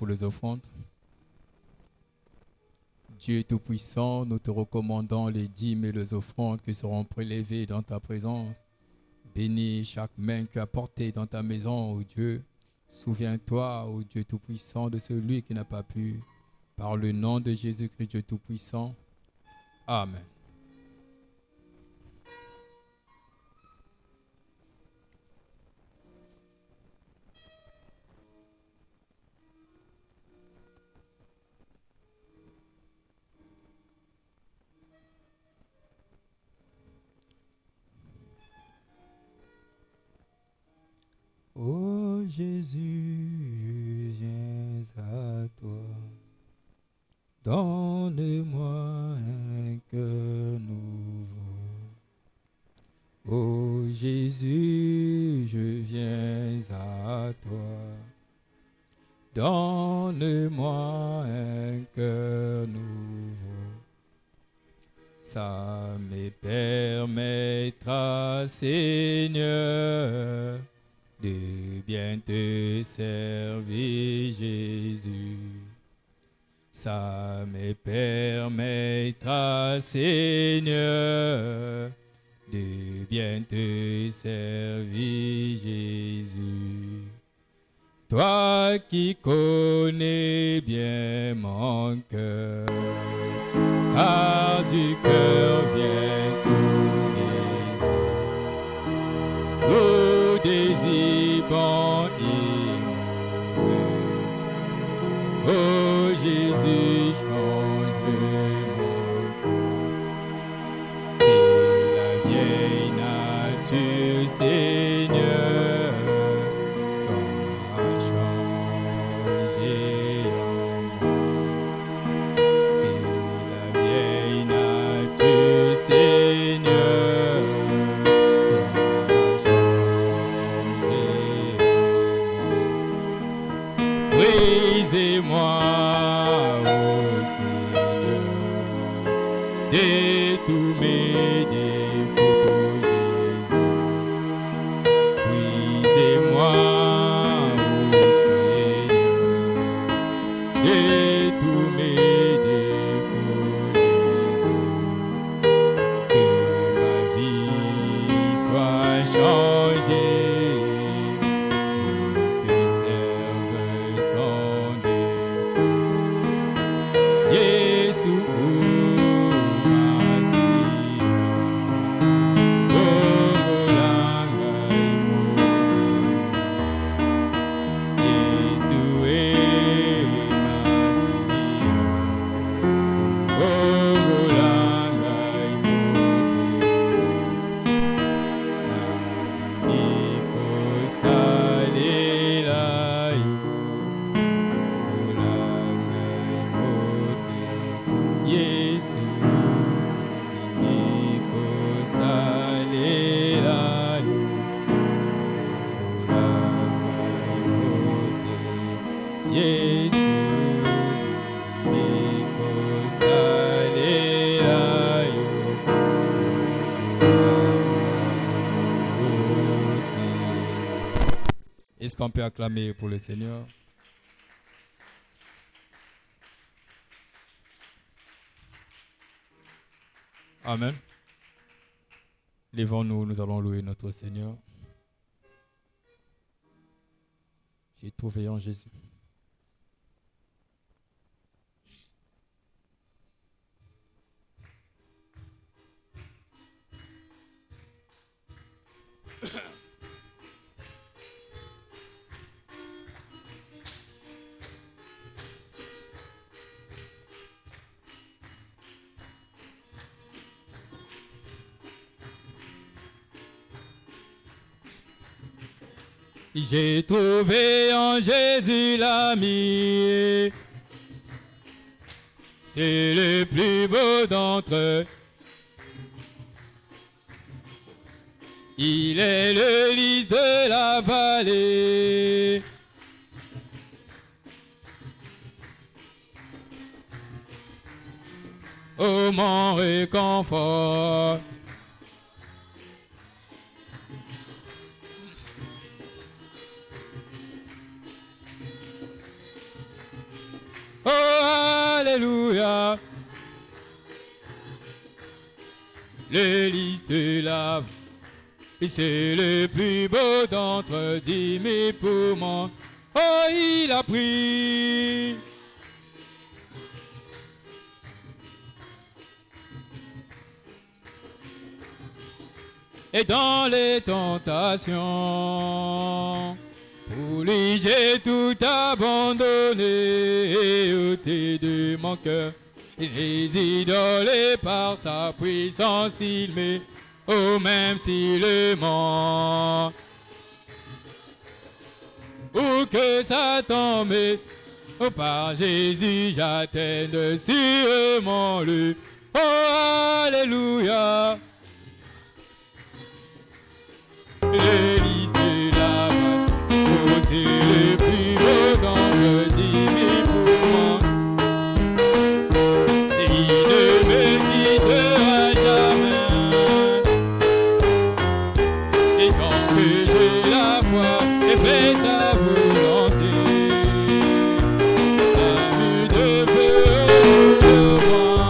pour les offrandes. Dieu Tout-Puissant, nous te recommandons les dîmes et les offrandes qui seront prélevées dans ta présence. Bénis chaque main que tu as portée dans ta maison, ô Dieu. Souviens-toi, ô Dieu Tout-Puissant, de celui qui n'a pas pu. Par le nom de Jésus-Christ, Dieu Tout-Puissant. Amen. Ô Jésus, viens à toi. Donne-moi un cœur nouveau. Ô Jésus, je viens à toi. Donne-moi un cœur nouveau. Ça me permettra, Seigneur, de bien te servir, Jésus. Ça me permettra, Seigneur, de bien te servir, Jésus. Toi qui connais bien mon cœur, car du cœur vient tout désir bon et mauvais. Oh Jésus, change mon cœur. C'est la vieille nature, Seigneur, soit changée en moi. C'est la vieille nature, Seigneur, soit changée en moi. Brisez-moi, ô Seigneur, de tous mes défauts, Jésus. Brisez-moi, ô Seigneur, de tous mes défauts, Jésus. Que ma vie soit changée, que serve son défaut. Yesu Masia, Ogolanga Imote. Yesu Masia, Ogolanga Imote. Niko salela yo, Ogolanga Imote. Yesu niko salela yo, Ogolanga Imote. Yesu niko salela yo, Est-ce qu'on peut acclamer pour le Seigneur? Amen. Lèvons-nous, nous allons louer notre Seigneur. J'ai trouvé en Jésus. J'ai trouvé en Jésus l'ami, c'est le plus beau d'entre eux. Il est le lys de la vallée. Ô mon réconfort. de la... Et c'est le plus beau d'entre 10 000 poumons. Oh, il a pris. Et dans les tentations, pour lui j'ai tout abandonné et ôté de mon cœur. Les idoles par sa puissance il met, oh même s'il le ment. Ou que Satan met, oh par Jésus j'atteigne sûrement lui. Oh alléluia. Les listes de la main, oh c'est le plus beau dans le 10 000 poumons. Et il ne me quittera jamais. Et tant que j'ai la foi et fais sa volonté, la vue de feu de moi.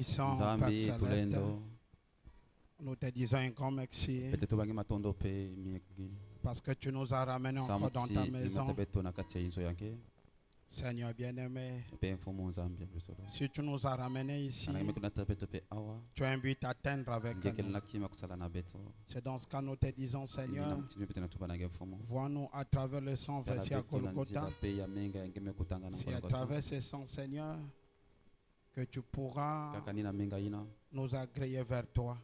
Tout-Puissant, Père Nzambe Céleste, tulendo nous te disons un grand merci pete tubange matondo pe mieki parce que tu nous as ramenés encore dans ta maison. limatebeto na kati ya inzo yange Seigneur bien-aimé, pe mfumo Nzambe bisolo si tu nous as ramenés ici, anangeme kuna tabeto pe awa tu as un but à atteindre avec ngekele nous. nakima kusala na beto C'est dans ce cas nous te disons, Seigneur, na mtimi pete na tubanage mfumo vois-nous à travers le sang versé à Golgotha. pe ya menga yangeme kutanga na C'est à travers ce sang, Seigneur, que tu pourras kakani na menga ina nous agréer vers toi.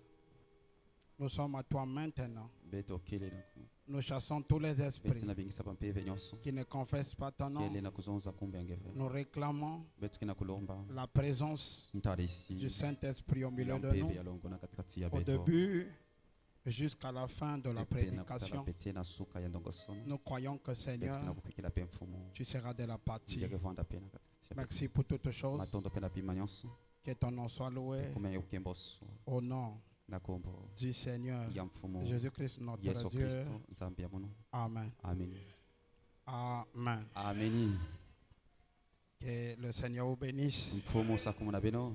Nous sommes à toi maintenant. beto kile na Nous chassons tous les esprits beti na bingisa pampe venyoso qui ne confessent pas ton nom. kele na kuzonza kumbe yangeve Nous réclamons betu kina kulomba la présence ntarisi du Saint-Esprit au milieu de yampebe nous, yalongo na katikati ya au beto début jusqu'à la fin de la Epe na kutana prédication. pete na suka ya ndongosono Nous croyons que, beti Seigneur, na kupikila pe mfumo tu seras de la partie. yakevanda pe na katikati ya beto Merci pour toutes choses. matondo pe na pima nyonso Que ton nom soit loué kumenya ukemboso au nom na kombo du Seigneur ya mfumo Jésus-Christ, notre Yesu Dieu. Kristo nzambe ya muno Amen. amen Amen. ameni Que le Seigneur vous bénisse. mfumo sakumuna beno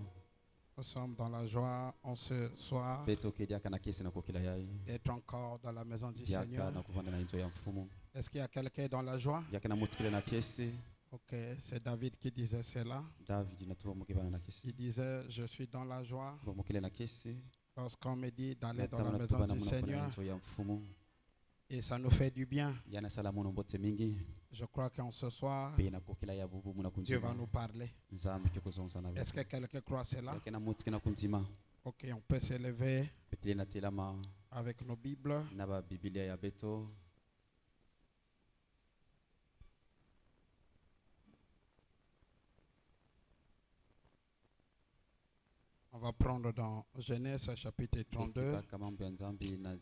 Nous sommes dans la joie en ce soir beto ke diaka na kesi na kokila yai d'être encore dans la maison du diaka Seigneur. na kuvanda na inzo ya mfumo Est-ce qu'il y a quelqu'un dans la joie? diaka na mutikile na kesi Ok, c'est David qui disait cela. David na tuwa mukibana na kesi Il disait, je suis dans la joie tuwa mukile na kesi lorsqu'on me dit d'aller na dans la tama na maison tuba na du muno kuna Seigneur inzo ya mfumo et ça nous fait du bien. yana sala muno mbote mingi Je crois qu'en ce soir, pe na kokila ya bubu muna Dieu va kunzima nous parler. nzambe ke kuzonza na Est-ce que beto quelqu'un croit cela? yake na mutike na kunzima Ok, on peut s'élever petile na telama avec nos Bibles. na ba biblia ya beto On va prendre dans Genèse chapitre 32. ekibaka mambo ya nzambe na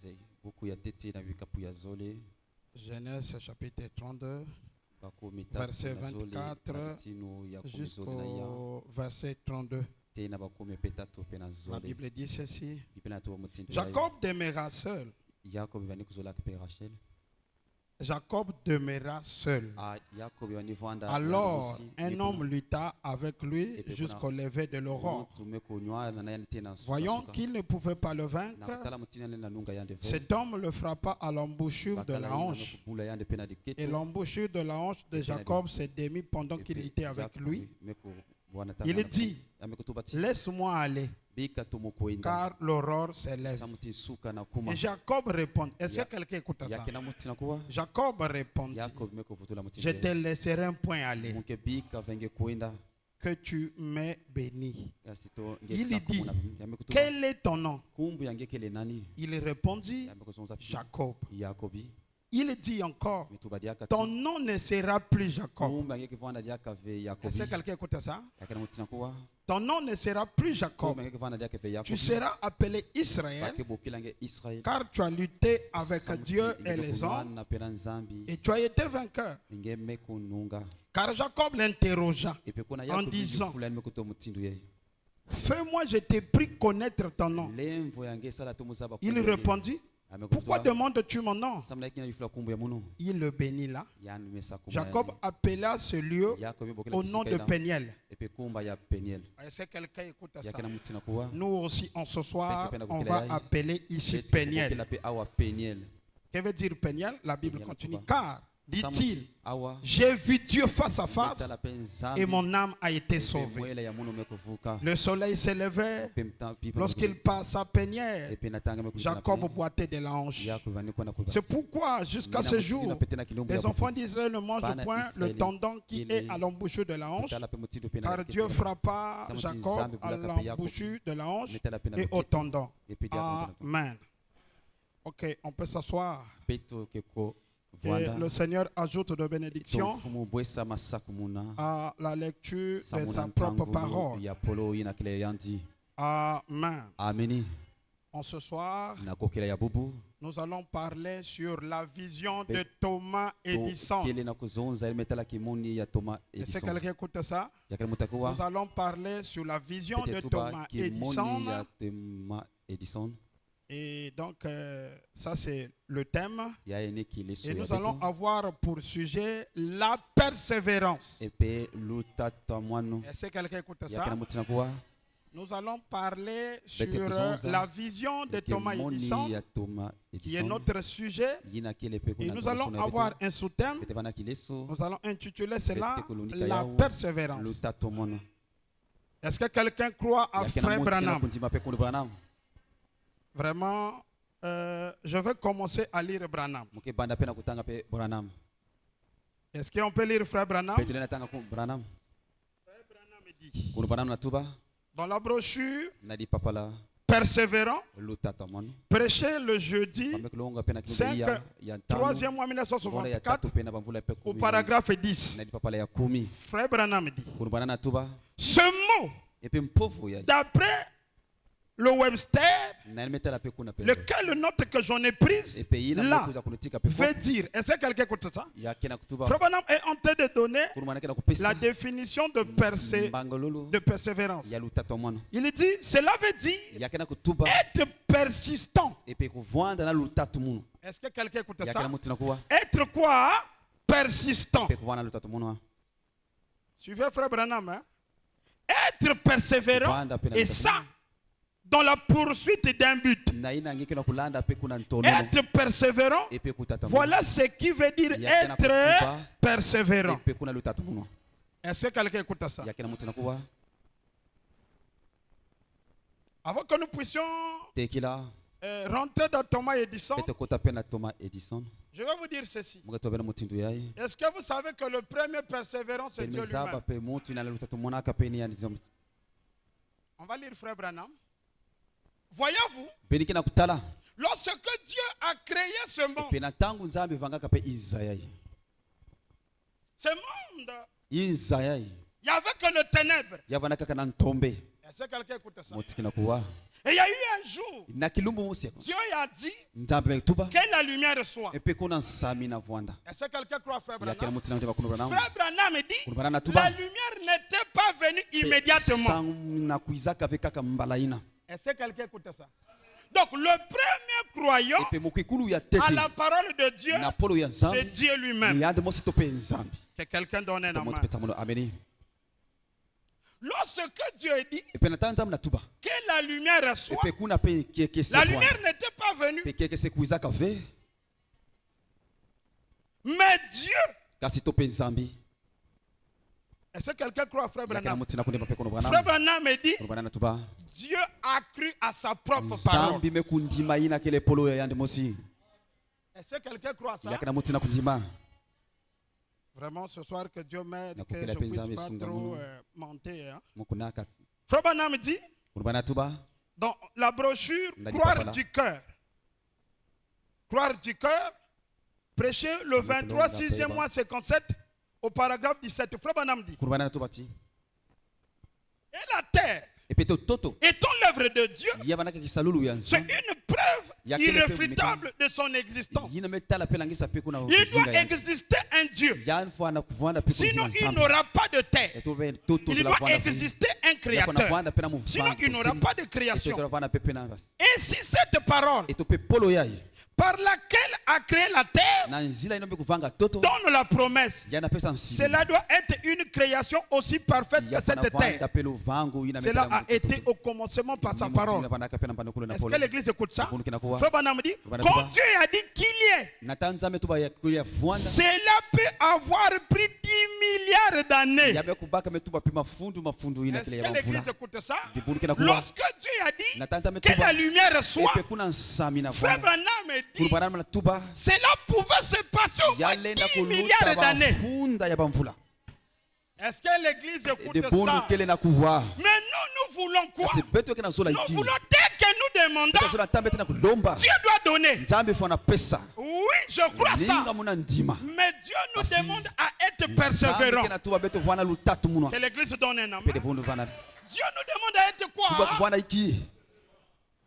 buku ya tete na bikapu ya zole Genèse chapitre 32 bakomi Verset tatu na zole 24 na tino ya komi zole na ya jusqu'au verset 32. te na bakomi pe tatu pe na La zole Bible dit ceci. biblia na tuba mutindo ya Jacob demeura seul. yakobo bani kuzolaka pe rachel Jacob demeura seul. yakobo bani vanda Alors, un homme lutta avec lui jusqu'au lever de l'aurore. Voyant qu'il ne pouvait pas le vaincre, cet homme le frappa à l'embouchure de la hanche. Et l'embouchure de la hanche de Jacob s'est démise pendant qu'il était avec lui. Il dit, laisse-moi aller, car l'aurore s'élève. Et Jacob répond, est-ce que quelqu'un écoute ça? Jacob répondit, je te laisserai un point aller, que tu m'aies béni. Il dit, quel est ton nom? Il répondit, Jacob. Il dit encore, ton nom ne sera plus Jacob. Est-ce que quelqu'un écoute ça? Ton nom ne sera plus Jacob. Tu seras appelé Israël, car tu as lutté avec Dieu et les hommes, et tu as été vainqueur. Car Jacob l'interrogea en disant, fais-moi, je t'ai pris connaître ton nom. Il répondit, pourquoi demandes-tu mon nom? Il le bénit là. Jacob appela ce lieu au nom de Péniel. Est-ce que quelqu'un écoute ça? Nous aussi, en ce soir, on va appeler ici Péniel. Que veut dire Péniel? La Bible continue. Car, dit-il, j'ai vu Dieu face à face et mon âme a été sauvée. Le soleil s'élevait lorsqu'il passe à Péniel. Jacob boitait de la hanche. C'est pourquoi jusqu'à ce jour, les enfants d'Israël ne mangent point le tendon qui est à l'embouchure de la hanche, car Dieu frappa Jacob à l'embouchure de la hanche et au tendon. Amen. Ok, on peut s'asseoir. Et le Seigneur ajoute de bénédiction à la lecture de sa propre parole. Amen. En ce soir, nous allons parler sur la vision de Thomas Edison. Est-ce que quelqu'un écoute ça? Nous allons parler sur la vision de Thomas Edison. Et donc, ça c'est le thème. Et nous allons avoir pour sujet la persévérance. Est-ce que quelqu'un écoute ça? Nous allons parler sur la vision de Thomas Edison, qui est notre sujet. Et nous allons avoir un sous-thème. Nous allons intituler cela la persévérance. Est-ce que quelqu'un croit à Frère Branham? Vraiment, je vais commencer à lire Branham. Est-ce qu'on peut lire Frère Branham? Frère Branham dit, dans la brochure, persévérant, prêché le jeudi 5, 3e mois 1964, au paragraphe 10. Frère Branham dit, ce mot, d'après le Webster, lequel note que j'en ai prise, là, veut dire, est-ce que quelqu'un écoute ça? Frère Branham est en train de donner la définition de persévérance. Il dit, cela veut dire être persistant. Est-ce que quelqu'un écoute ça? Être quoi? Persistant. Suivez Frère Branham. Hein? Être persévérant, et ça, dans la poursuite d'un but. Être persévérant, voilà ce qui veut dire être persévérant. Est-ce que quelqu'un écoute ça? Avant que nous puissions rentrer dans Thomas Edison, je vais vous dire ceci. Est-ce que vous savez que le premier persévérant, c'est Dieu lui-même? On va lire Frère Branham. Voyez-vous, lorsque Dieu a créé ce monde, il n'y avait que le ténèbre. Est-ce que quelqu'un écoute ça? Et il y a eu un jour, Dieu a dit que la lumière soit. Est-ce que quelqu'un croit Frère Branham? Frère Branham dit la lumière n'était pas venue immédiatement. Est-ce que quelqu'un écoute ça? Donc le premier croyant à la parole de Dieu, c'est Dieu lui-même. Que quelqu'un donne un amen. Lorsque Dieu dit que la lumière soit, la lumière n'était pas venue. Mais Dieu, est-ce que quelqu'un croit à Frère Branham? Frère Branham me dit, Dieu a cru à sa propre parole. Est-ce que quelqu'un croit à ça? Vraiment, ce soir, que Dieu m'aide, que je ne puisse pas trop mentir. Hein? Frère Branham dit, dans la brochure Croire du cœur, prêché le 23, 6e mois 57, au paragraphe 17, Frère Branham dit, et la terre étant l'œuvre de Dieu, c'est une preuve irréfutable de son existence. Il doit exister un Dieu. Sinon, il n'aura pas de terre. Il doit exister un créateur. Sinon, il n'aura pas de création. Et si cette parole par laquelle a créé la terre donne la promesse, cela doit être une création aussi parfaite que cette terre. Cela a été au commencement par sa parole. Est-ce que l'église écoute ça? Frère Branham dit, quand Dieu a dit qu'il y ait, cela peut avoir pris 10 milliards d'années. Est-ce que l'église écoute ça? Lorsque Dieu a dit que la lumière soit, Frère Branham dit, cela pouvait se passer au moins 10 milliards d'années. Est-ce que l'église écoute ça? Mais nous voulons quoi? Nous voulons, dès que nous demandons, Dieu doit donner. Oui, je crois ça. Mais Dieu nous demande à être persévérants. Que l'église donne un amen. Dieu nous demande à être quoi?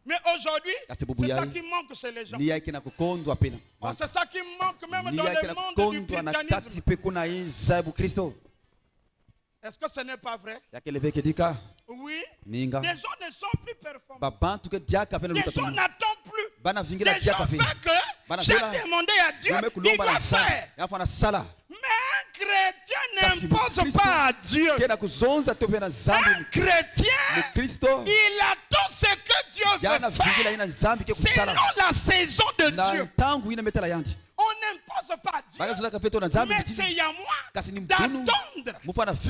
Mais aujourd'hui, c'est ça qui manque chez les gens. Oh, c'est ça qui manque même dans le monde du christianisme. Est-ce que ce n'est pas vrai? Oui. Les gens ne sont plus performants. Les gens n'attendent plus. Les gens font que j'ai demandé à Dieu, il doit faire. Mais un chrétien ne n'impose pas à Dieu. Un chrétien, il attend ce que Dieu veut faire selon la saison de Dieu. On n'impose pas à Dieu, mais c'est à moi d'attendre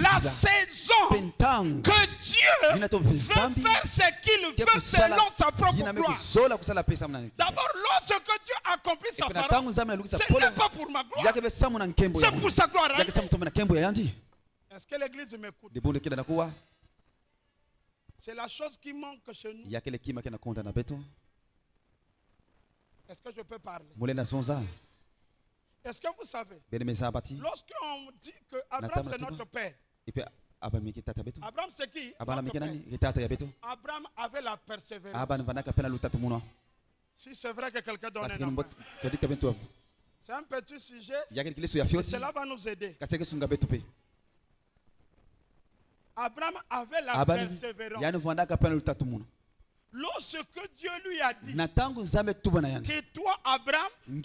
la saison que Dieu veut faire ce qu'il veut selon sa propre gloire. D'abord, lorsque Dieu accomplit sa parole, ce n'est pas pour ma gloire, c'est pour sa gloire. Est-ce que l'église m'écoute? C'est la chose qui manque chez nous. Est-ce que je peux parler? Est-ce que vous savez, lorsqu'on dit que Abraham c'est notre père, Abraham c'est qui? Abraham avait la persévérance. Si c'est vrai que quelqu'un donne un amen. C'est un petit sujet, cela va nous aider. Abraham avait la persévérance. Lorsque Dieu lui a dit que toi, Abraham, tu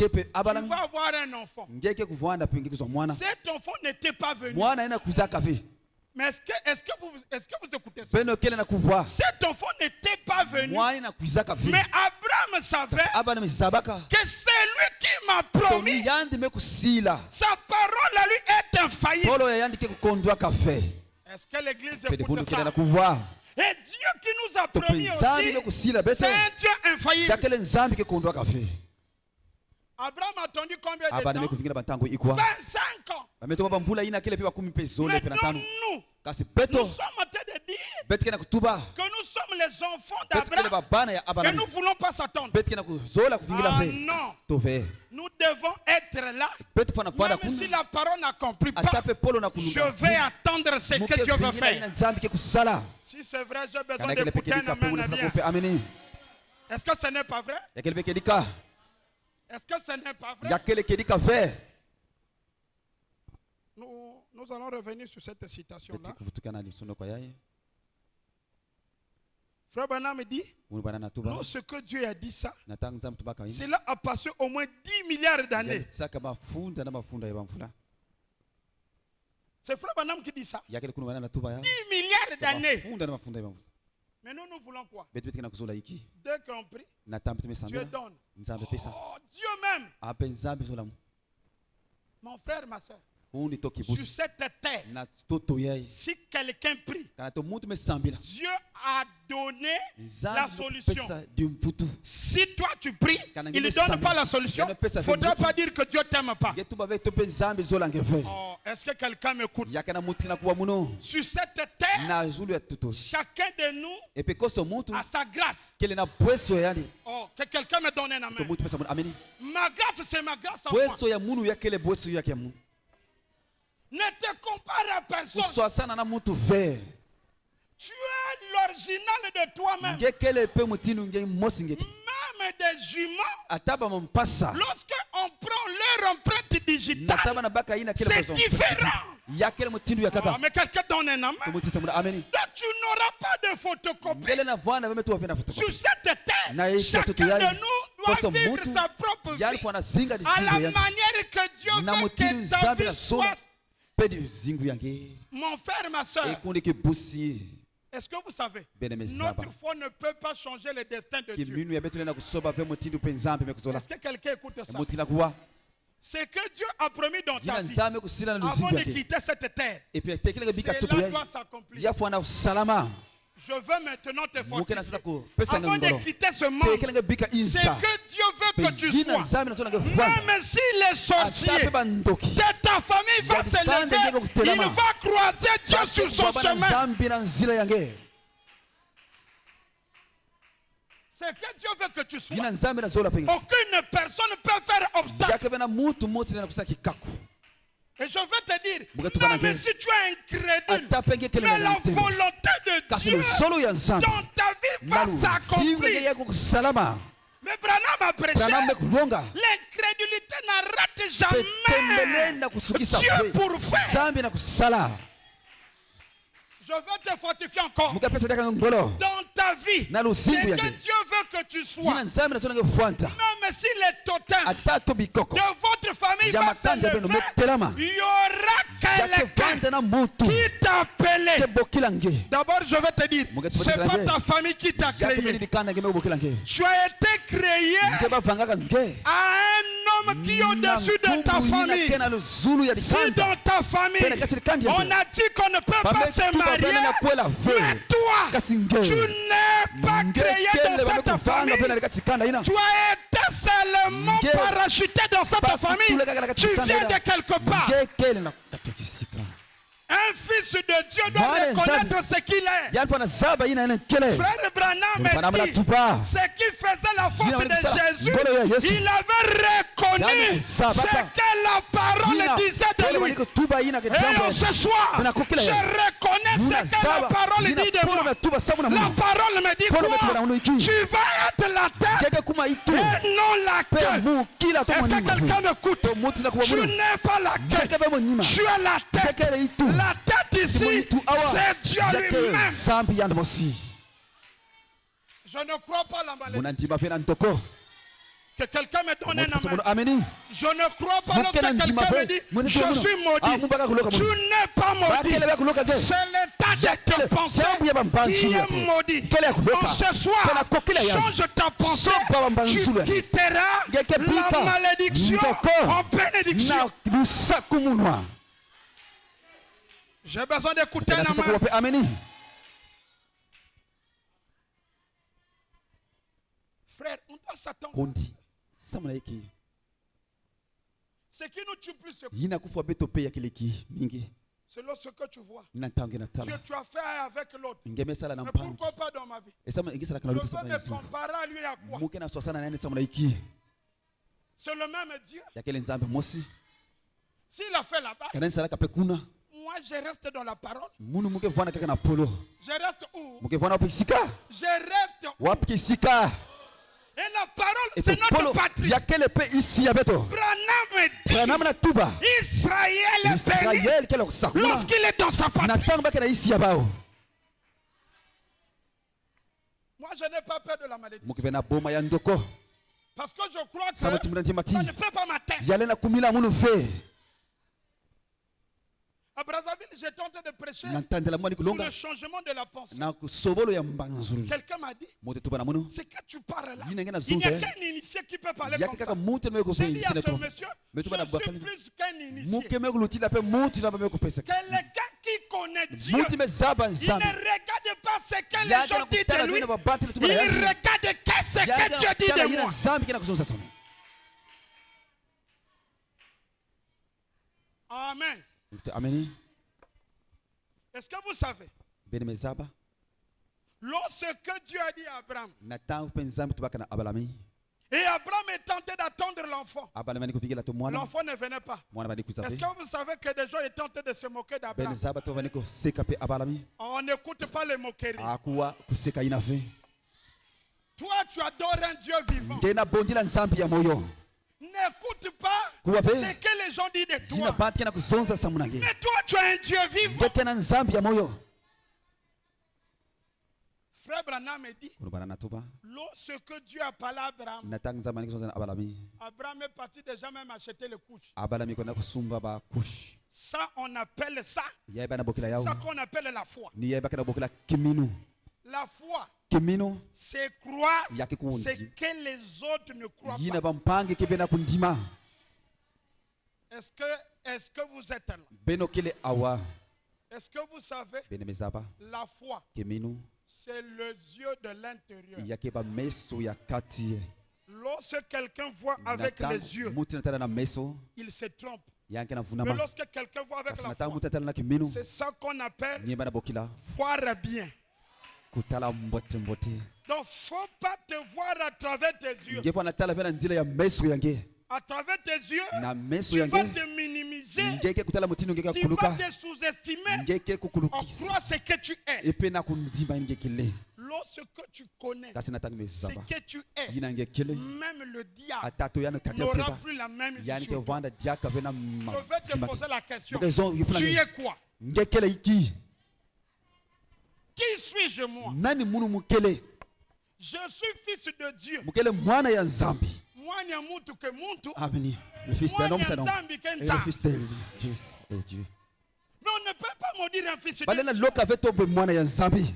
vas avoir un enfant. Cet enfant n'était pas venu. Mais est-ce que vous écoutez ça? Cet enfant n'était pas venu. Mais Abraham savait que c'est lui qui m'a promis. Sa parole à lui est infaillible. Est-ce que l'église écoute ça? Et Dieu qui nous a promis aussi, c'est un Dieu infaillible. Abraham a attendu combien de temps? 25 ans. Mais nous sommes en train de dire que nous sommes les enfants d'Abraham et nous ne voulons pas s'attendre. Ah non. Nous devons être là. Même si la parole n'accomplit pas, je vais attendre ce que Dieu veut faire. Si c'est vrai, j'ai besoin d'écouter un amen. Est-ce que ce n'est pas vrai? Est-ce que ce n'est pas vrai? Nous allons revenir sur cette citation-là. Frère Branham dit, lorsque Dieu a dit ça, cela a passé au moins 10 milliards d'années. C'est Frère Branham qui dit ça. 10 milliards d'années. Mais nous voulons quoi? Dès qu'on prie, Dieu donne. Oh, Dieu même. Mon frère, ma soeur, sur cette terre, si quelqu'un prie, Dieu a donné la solution. Si toi tu pries, il ne donne pas la solution, il ne faudra pas dire que Dieu ne t'aime pas. Oh, est-ce que quelqu'un m'écoute? Sur cette terre, chacun de nous a sa grâce. Oh, que quelqu'un me donne un amen. Ma grâce, c'est ma grâce à moi. Ne te compare à personne. Tu es l'original de toi-même. Même des jumeaux, lorsqu'on prend leur empreinte digitale, c'est différent. Oh, mais quelqu'un donne un amen. Donc tu n'auras pas de photocopie. Sur cette terre, chacun de nous doit vivre sa propre vie à la manière que Dieu veut que ta vie soit. Mon frère, ma soeur, est-ce que vous savez, notre foi ne peut pas changer le destin de Dieu. Est-ce que quelqu'un écoute ça? C'est que Dieu a promis dans ta vie avant de quitter cette terre. Cela doit s'accomplir. Je veux maintenant te fortifier. Avant de quitter ce monde, c'est que Dieu veut que tu sois. Même si les sorciers de ta famille vont se lever, il va croiser Dieu sur son chemin. C'est que Dieu veut que tu sois. Aucune personne ne peut faire obstacle. Et je veux te dire, même si tu es incrédule, mais la volonté de Dieu dans ta vie va s'accomplir. Mais Branham a prêché, l'incrédulité n'arrête jamais Dieu pour faire. Je veux te fortifier encore. Dans ta vie, c'est que Dieu veut que tu sois. Même si les totems de votre famille vont se lever, il y aura quelqu'un qui t'a appelé. D'abord, je vais te dire, c'est pas ta famille qui t'a créé. Tu as été créé à un homme qui est au-dessus de ta famille. Si dans ta famille, on a dit qu'on ne peut pas se marier, mais toi, tu n'es pas créé dans cette famille. Tu as été seulement parachuté dans cette famille. Tu viens de quelque part. Un fils de Dieu doit reconnaître ce qu'il est. Frère Branham dit, ce qui faisait la force de Jésus, il avait reconnu ce que la parole disait de lui. Et ce soir, je reconnais ce que la parole dit de moi. La parole me dit quoi? Tu vas être la tête et non la queue. Est-ce que quelqu'un m'écoute? Tu n'es pas la queue, tu es la tête. La tête ici, c'est Dieu lui-même. Je ne crois pas la maladie. Que quelqu'un me donne un amen. Je ne crois pas lorsque quelqu'un me dit je suis maudit. Tu n'es pas maudit. C'est l'état de ta pensée qui est maudit. Donc ce soir, change ta pensée. Tu quitteras la malédiction en bénédiction. J'ai besoin d'écouter un amen. Frère, on doit s'attendre. Ce qui nous tue plus, c'est lorsque tu vois. Tu as fait avec l'autre. Mais pourquoi pas dans ma vie? Je peux me comparer à lui à quoi? C'est le même Dieu. S'il a fait là-bas, moi je reste dans la parole. Je reste où? Je reste où? Et la parole, c'est notre patrie. Branham dit, Israël est béni lorsqu'il est dans sa patrie. Moi, je n'ai pas peur de la malédiction. Parce que je crois que ça ne peut pas m'atteindre. À Brazzaville, j'ai tenté de prêcher sur le changement de la pensée. Quelqu'un m'a dit, c'est que tu parles là. Il n'y a qu'un initié qui peut parler comme ça. J'ai dit à ce monsieur, je suis plus qu'un initié. Quelqu'un qui connaît Dieu, il ne regarde pas ce que les gens disent de lui. Il regarde ce que Dieu dit de moi. Amen. Amen. Est-ce que vous savez? Lorsque Dieu a dit à Abraham, et Abraham est tenté d'attendre l'enfant, l'enfant ne venait pas. Est-ce que vous savez que des gens étaient tentés de se moquer d'Abraham? On n'écoute pas les moqueries. Toi, tu adores un Dieu vivant. N'écoute pas ce que les gens disent de toi. Mais toi, tu es un Dieu vivant. Frère Branham me dit, lorsque Dieu a parlé à Abraham, Abraham est parti déjà même acheter les couches. Ça, on appelle ça. Ça qu'on appelle la foi. La foi, c'est croire ce que les autres ne croient pas. Est-ce que vous êtes là? Est-ce que vous savez? La foi, c'est le yeux de l'intérieur. Lorsque quelqu'un voit avec les yeux, il se trompe. Mais lorsque quelqu'un voit avec la foi, c'est ça qu'on appelle voir bien. Donc, il ne faut pas te voir à travers tes yeux. À travers tes yeux, tu vas te minimiser. Tu vas te sous-estimer. On croit ce que tu es. Lorsque tu connais ce que tu es, même le diable n'aura plus la même vision. Je vais te poser la question. Tu es quoi? Qui suis-je moi? Je suis fils de Dieu. Moi, ni amutu que muntu. Le fils d'un homme, c'est un homme. Le fils de Dieu. Mais on ne peut pas maudire un fils de balena Dieu. loka veto be mwana ya nzambi.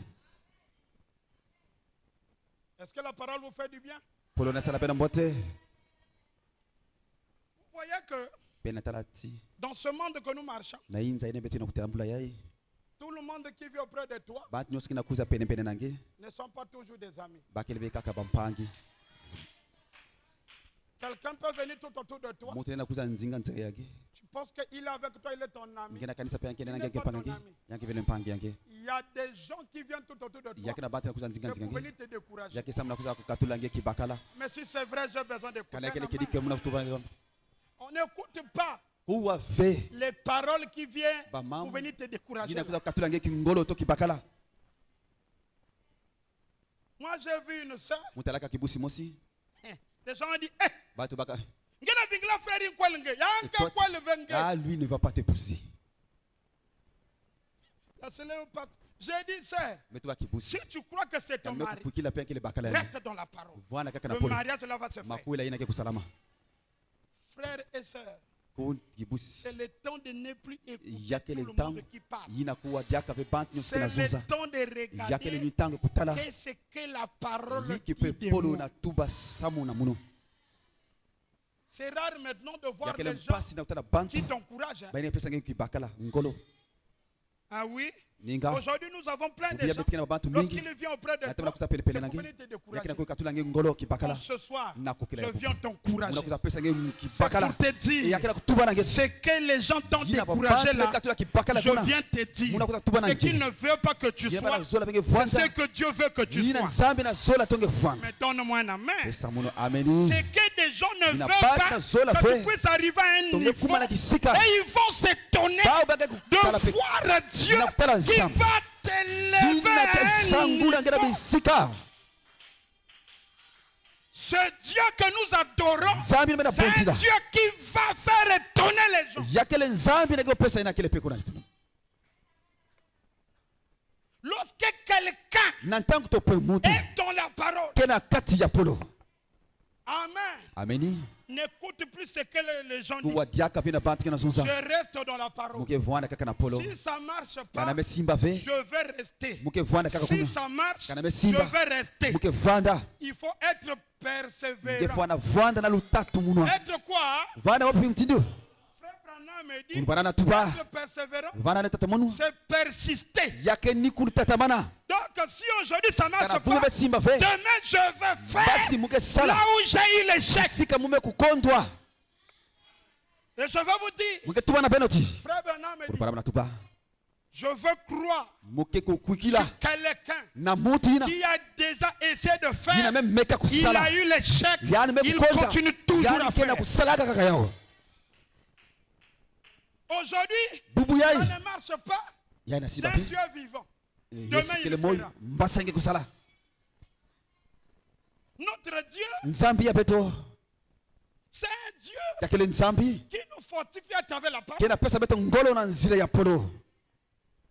Est-ce que la parole vous fait du bien? Polo na sala pena mbote. Vous voyez que dans ce monde que nous marchons, tout le monde qui vit auprès de toi ne sont pas toujours des amis. Quelqu'un peut venir tout autour de toi. Tu penses qu'il est avec toi, il est ton ami. Il n'est pas ton ami. Il y a des gens qui viennent tout autour de toi. C'est pour venir te décourager. Mais si c'est vrai, j'ai besoin d'écouter. On n'écoute pas les paroles qui viennent pour venir te décourager. Moi, j'ai vu une soeur. Les gens ont dit, lui ne va pas t'épouser. J'ai dit, sœur, si tu crois que c'est ton mari, reste dans la parole. Le mariage là va se faire. Frères et sœurs, c'est le temps de ne plus écouter tout le monde qui parle. C'est le temps de regarder qu'est-ce que la parole dit de moi. C'est rare maintenant de voir des gens qui t'encouragent. Ah oui? Aujourd'hui, nous avons plein de gens. Lorsqu'ils viennent auprès de toi, c'est pour venir te décourager. Pour ce soir, je viens t'encourager. C'est pour te dire ce que les gens t'ont découragé là. Je viens te dire ce qu'il ne veut pas que tu sois. C'est ce que Dieu veut que tu sois. Mais donne-moi un amen. C'est que des gens ne veulent pas que tu puisses arriver à un niveau. Et ils vont s'étonner de voir Dieu qui va t'élever à un niveau. Ce Dieu que nous adorons, c'est un Dieu qui va faire étonner les gens. Lorsque quelqu'un est dans la parole, amen. N'écoute plus ce que les gens disent. Je reste dans la parole. Si ça ne marche pas, je vais rester. Si ça marche, je vais rester. Il faut être persévérant. Être quoi? Frère Branham me dit, être persévérant, c'est persister. Donc si aujourd'hui ça ne marche pas, demain je vais faire là où j'ai eu l'échec. Et je vais vous dire, Frère Branham me dit, je veux croire sur quelqu'un qui a déjà essayé de faire, il a eu l'échec, il continue toujours à faire. Aujourd'hui, ça ne marche pas, c'est un Dieu vivant. Demain il le fera. Notre Dieu, c'est un Dieu qui nous fortifie à travers la parole.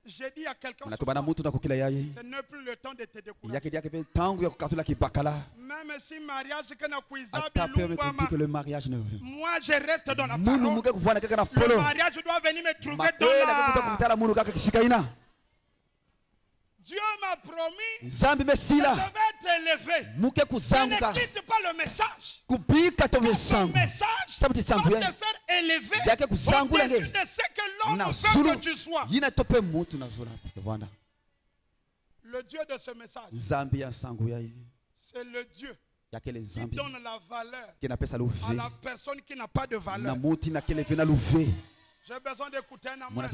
J'ai dit à quelqu'un, ce n'est plus le temps de te décourager. Même si mariage le mariage ne veut. Moi je reste dans la parole. Le mariage doit venir me trouver dans la... Dieu m'a promis que je vais être élevé. Ne quitte pas le message. Le message va te faire élever au-dessus de ce que l'homme veut que tu sois. Le Dieu de ce message, c'est le Dieu qui donne la valeur à la personne qui n'a pas de valeur. J'ai besoin d'écouter un amen.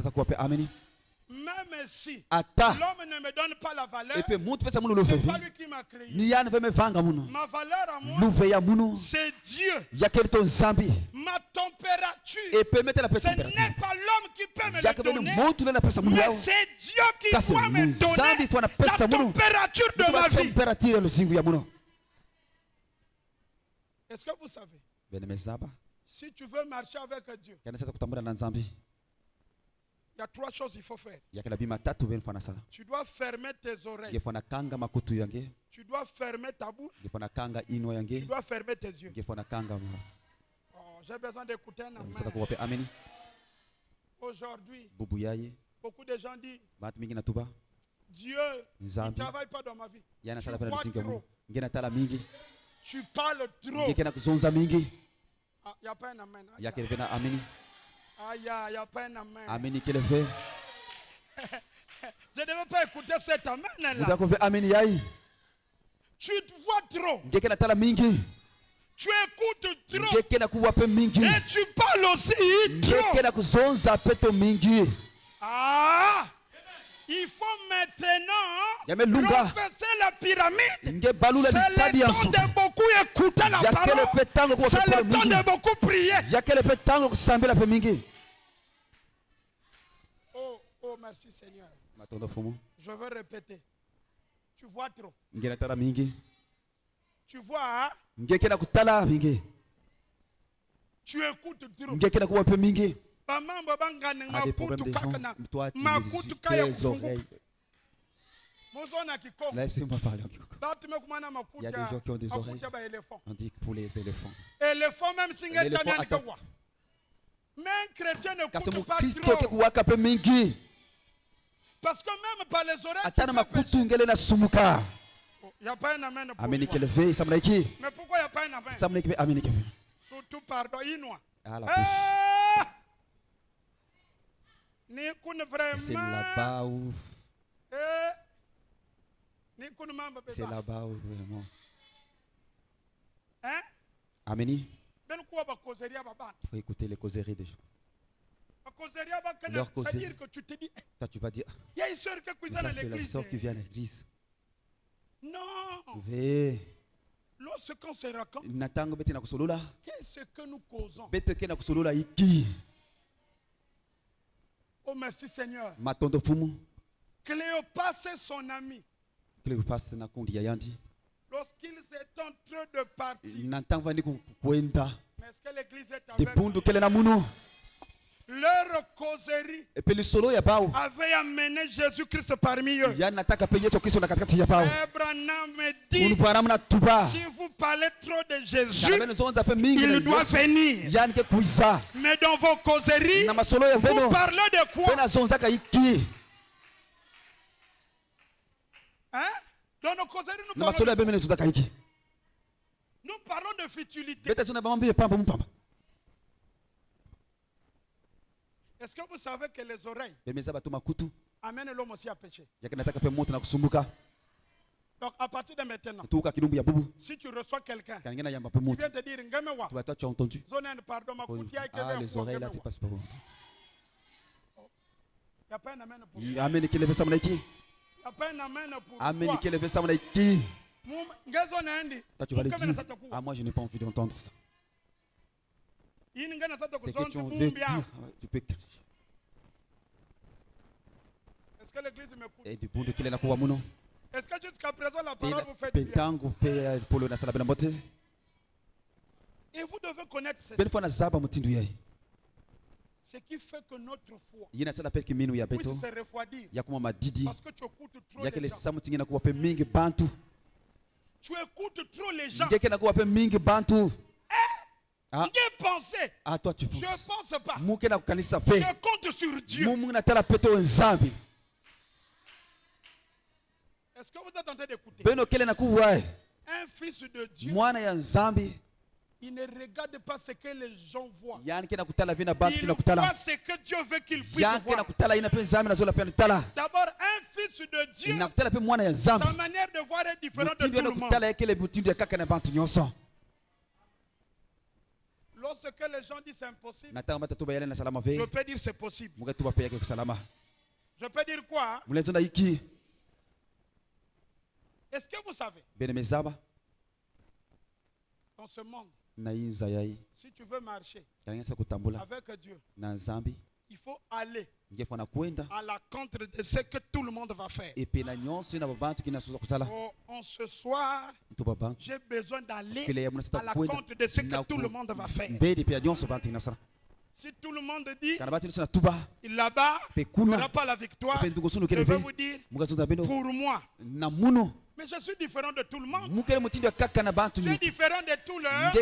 Même si l'homme ne me donne pas la valeur, c'est pas lui qui m'a créé. Ma valeur à moi, c'est Dieu. Ma température, ce n'est pas l'homme qui peut me le donner, mais c'est Dieu qui doit me donner la température de ma vie. Est-ce que vous savez, si tu veux marcher avec Dieu, il y a 3 choses qu'il faut faire. Tu dois fermer tes oreilles. Tu dois fermer ta bouche. Tu dois fermer tes yeux. Oh, j'ai besoin d'écouter un amen. Aujourd'hui, Beaucoup de gens disent Dieu ne travaille pas dans ma vie. Tu vois trop. Tu parles trop. Il n'y a pas un amen. Il n'y a pas un amen. Amen qui le fait. Je ne devais pas écouter cet amen là. Tu te vois trop. Tu écoutes trop. Et tu parles aussi trop. Ah! Il faut maintenant renverser la pyramide. C'est le temps de beaucoup écouter la parole. C'est le temps de beaucoup prier. Oh, merci Seigneur. Je veux répéter. Tu vois trop. Tu vois, tu écoutes trop. A des problèmes de gens, toi tu tes oreilles. Laissez-moi parler en Kikoko. Il y a des gens qui ont des oreilles. On dit pour les éléphants. Éléphant même si même chrétien ne écoute pas trop. Parce que même par les oreilles, il n'y a pas un amen pour moi. Mais pourquoi il n'y a pas un amen? Surtout pardon, c'est là-bas où c'est là-bas où vraiment. Hein? Amen. Il faut écouter les causeries des gens. Leur causerie. C'est-à-dire que tu te dis, toi tu vas dire, il y a une soeur qui vient à c'est la l'église. soeur qui vient à l'église. Non. Lorsqu'on se raconte, qu'est-ce que nous causons? Oh merci Seigneur. Cléopas et son ami. Lorsqu'ils étaient en train de partir. Mais est-ce que l'église est avec nous? Leur causerie avait amené Jésus-Christ parmi eux. Branham me dit, si vous parlez trop de Jésus, il doit venir. Mais dans vos causeries, vous parlez de quoi? Hein? Dans nos causeries, nous parlons de futilité. Est-ce que vous savez que les oreilles amènent l'homme aussi à pécher? Donc à partir de maintenant, si tu reçois quelqu'un qui vient te dire tu as entendu? Les oreilles là, c'est pas super bon. Il n'y a pas un amen pour toi. Il n'y a pas un amen pour toi. Tu vas le dire. Ah, moi je n'ai pas envie d'entendre ça. C'est que tu en veux dire. Tu peux. Est-ce que l'église m'écoute? Et du bout de quel est la cour à mon nom? Est-ce que jusqu'à présent la parole vous fait bien? Et vous devez connaître ceci. Ce qui fait que notre foi puisse se refroidir. Parce que tu écoutes trop les gens. Tu écoutes trop les gens. Ah, toi tu penses. Je ne pense pas. Je compte sur Dieu. Est-ce que vous êtes en train d'écouter? Un fils de Dieu, il ne regarde pas ce que les gens voient. Il voit ce que Dieu veut qu'il puisse voir. D'abord, un fils de Dieu, sa manière de voir est différente de tout le monde. Lorsque les gens disent c'est impossible, je peux dire c'est possible. Je peux dire quoi? Est-ce que vous savez? Dans ce monde, si tu veux marcher avec Dieu, il faut aller à la contre de ce que tout le monde va faire. Oh, en ce soir, j'ai besoin d'aller à la contre de ce que tout le monde va faire. Si tout le monde dit là-bas, il n'y aura pas la victoire, je vais vous dire, pour moi, mais je suis différent de tout le monde. Je suis différent de tout le monde.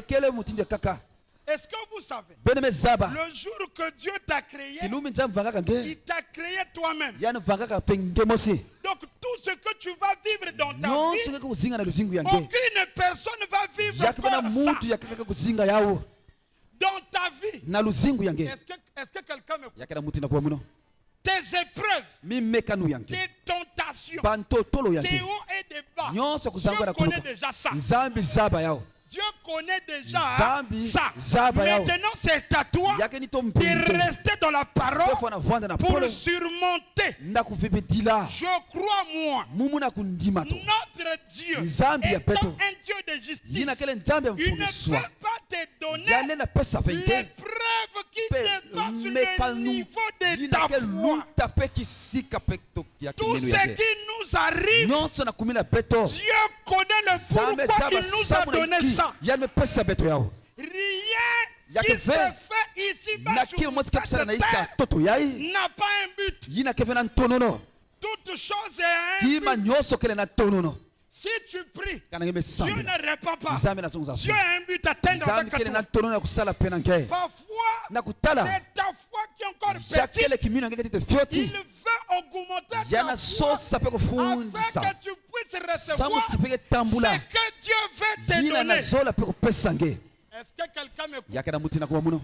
Est-ce que vous vous savez, Bien-aimé Zaba. le jour que Dieu t'a créé, Kilumi nzamva kange. il t'a créé toi-même. Yana vanga ka pengemosi. Donc tout ce que tu vas vivre dans ta Non, vie, ce que kuzinga na luzingu yange. aucune personne va vivre Yakibana comme ça mutu yakaka kuzinga yawo. dans ta vie. Na luzingu yange. Est-ce que quelqu'un me comprend? Yakana mutu na kwa muno. Tes épreuves, Mimekanu yange. tes tentations, Bantotolo yange. tes hauts et des bas, Nyonso kuzangwa na Dieu connaît kuluka. déjà ça. Zambi zaba yawo. Dieu connaît déjà Zambi ça. zaba yao. Maintenant, c'est à toi Yake ni de tompende. rester dans la parole Tefo na vanda na pour polo. surmonter. Na kuvibidila. Je crois, moi, Mumu na kundima to. notre Dieu Nzambi ya étant peto. un Dieu de justice. Yina kele nzambi Il ne peut mfundiswa. pas te donner Yale na pesa pente. l'épreuve qui dépasse le Mekanu. niveau de Yina ta ke foi. luta pe kisika pekto ya Tout kimenu ce yake. qui nous arrive, Nyonso na kumina peto. Dieu connaît le Zambe pourquoi zaba il nous a samu na donné iki. ça. Yale me pesa beto yao. Rien Yake qui se ve. fait ici Na bas kile sur mosi kapsala na cette isa terre toto yai. n'a pas un but. Yina ke vena ntonono. Toute chose est un Kima but. nyonso kele na tonono. Si tu pries, Kana ngeme Dieu sambe. ne répond pas. Nzambe na songa Dieu a un but à atteindre Nzambe avec kele na toi. tonono na kusala pe na nke. Parfois, Na kutala. c'est ta foi qui est encore petite. Jakele kimino ngeke tete Il fioti. veut augmenter Yana ta so foi sape ko afin fundisa. que tu puisses Samu recevoir tipeke tambula. ce que Dieu veut te Yina na donner. zola pe ko pesa nge. Est-ce que quelqu'un me Yake na mutina kwa muno.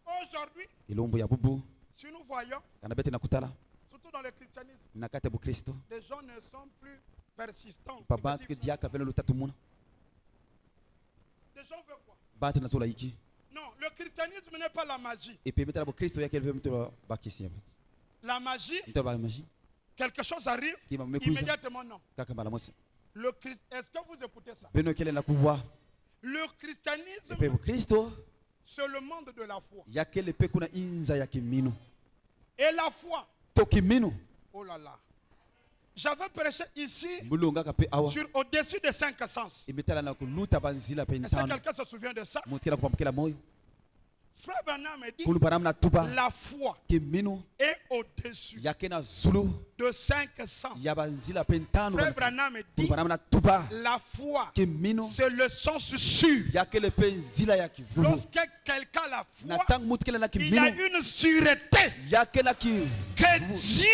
Aujourd'hui, Ilombo ya bubu. si nous voyons, Kana bete na kutala. surtout dans le christianisme, Na kate bu Kristo. des gens ne sont plus persistants. Baba ke diaka vele lutatu muno. Des gens veulent quoi? Bate na zola iki. Non, le christianisme n'est pas la magie. Et puis metala bu Kristo yake vele mtoro bakisi. La magie, Mtoro ba magie. quelque chose arrive, Qui m'a mekuza. immédiatement non. Kaka mala mosi. Est-ce que vous écoutez ça? Beno kele na kuwa. Le Et christianisme, puis bu Kristo c'est le monde de la foi. yake le pe kuna inza ya kimino. Et la foi, To kimino. oh là là. J'avais prêché ici Mulunga kape awa. sur au-dessus de 5 sens. Imetala na kuluta banzila pe Est-ce que ntano. quelqu'un se souvient de ça? Mutila kupamkela moyo. Frère Branham dit Kulu banam na tuba. la foi Kimino est au-dessus yake na zulu. de 5 sens. Ya banzila pe ntano. Frère Branham Kulu dit banam na tuba. la foi, Kimino c'est le sens sûr. yake le pe nzila ya kivuvu. Lorsque quelqu'un a la Na foi, tang mutkele na il y a kimino. une sûreté Yake na ki. que Dieu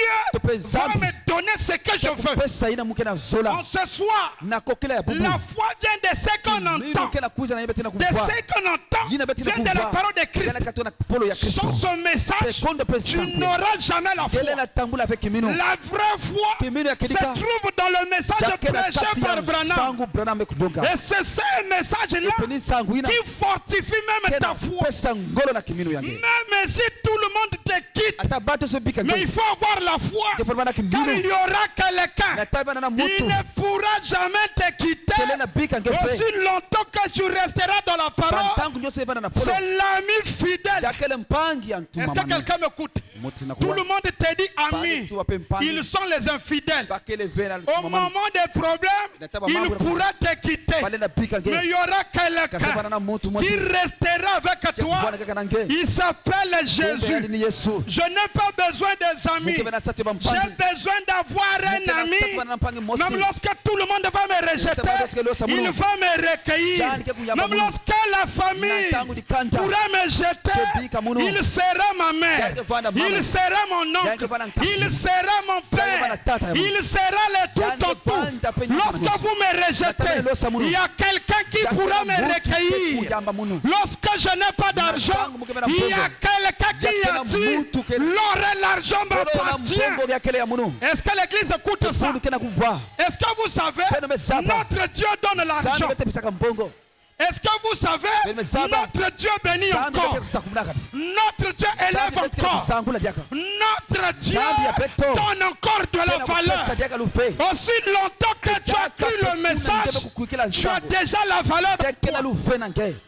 va me donner ce que je veux. Pesa ina muke na zola. En ce soir, Na kokela ya bubu. la foi vient de ce qu'on entend. Kela kuza na yebete na De kubwa. ce qu'on entend Yina bete na vient de la parole de Christ. Yana katona polo ya Kristo. Sans ce message, tu n'auras jamais la foi. Kele na tambula avec kimino. La vraie foi Kimino ya se kedika. trouve dans le message prêché par Branham. Sangu Branham ekudonga. Et c'est ce message-là Peni sangu ina. qui fortifie même ta foi. Pesa ngolo na kimino yange. Même si tout le monde te quitte, Ata bato so bika mais il faut avoir la foi. Defo bana Car kimino. il y aura quelqu'un. Na taiba na Il mutu. ne pourra jamais te quitter Kele na bika ngefe. aussi longtemps que tu resteras dans la parole. Bantangu nyose bana na polo. C'est l'ami fidèle. Yakele mpangi antuma Est-ce que mama. quelqu'un m'écoute? Muti na Tout kuwa. le monde te dit ami. Ils sont les infidèles. Bakele vena Au moment des problèmes, il pourra te quitter. Bale na bika nge. Mais il y aura Kasabana quelqu'un na mutu qui mosi. restera avec toi. Bwana kaka na nge. Il s'appelle Kumbe Jésus. ni Yesu. Je n'ai pas besoin des amis. Muke vena sate ba J'ai mpangi. besoin d'avoir un ami. Même lorsque tout le monde va me rejeter, il va me recueillir. Même lorsque la famille pourra me jeter, il sera ma mère. Il sera mon oncle. Il sera mon père. Il sera le tout en tout. Lorsque vous me rejetez, il y a quelqu'un qui pourra me recueillir. Lorsque je n'ai pas d'argent, il y a quelqu'un qui a dit l'or et l'argent m'appartient. Est-ce que l'église écoute ça? Est-ce que vous savez, notre Dieu donne l'argent. Est-ce que vous savez, notre Dieu bénit encore. Notre Dieu élève encore. Notre Dieu donne encore de la valeur. Aussi longtemps que tu as cru le message, tu as déjà la valeur.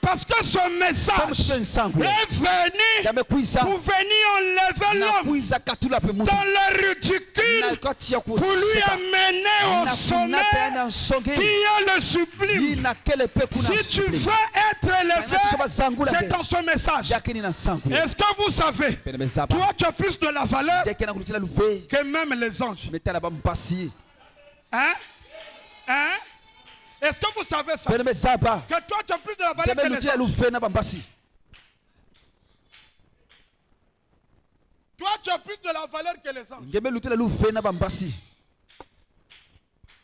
Parce que ce message est venu pour venir enlever l'homme dans le ridicule pour lui amener au sommet qui est le sublime. Si tu veux être élevé, c'est dans ce message. Est-ce que vous savez, toi tu as plus de la valeur que même les anges. Hein? Hein? Est-ce que vous savez ça? Que toi tu as plus de la valeur que les anges. Toi tu as plus de la valeur que les anges.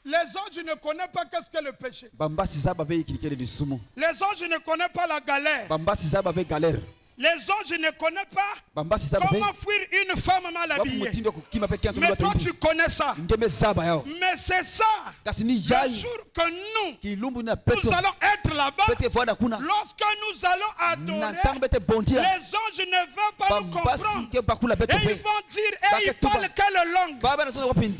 Les anges ne connaissent pas qu'est-ce que le péché. Les anges ne connaissent pas la galère. Les anges ne connaissent pas comment fuir une femme mal habillée. Mais toi tu connais ça. Mais c'est ça. Le jour que nous allons être là-bas, lorsque nous allons adorer, les anges ne vont pas nous comprendre. Et ils vont dire, et ils parlent quelle langue. Ce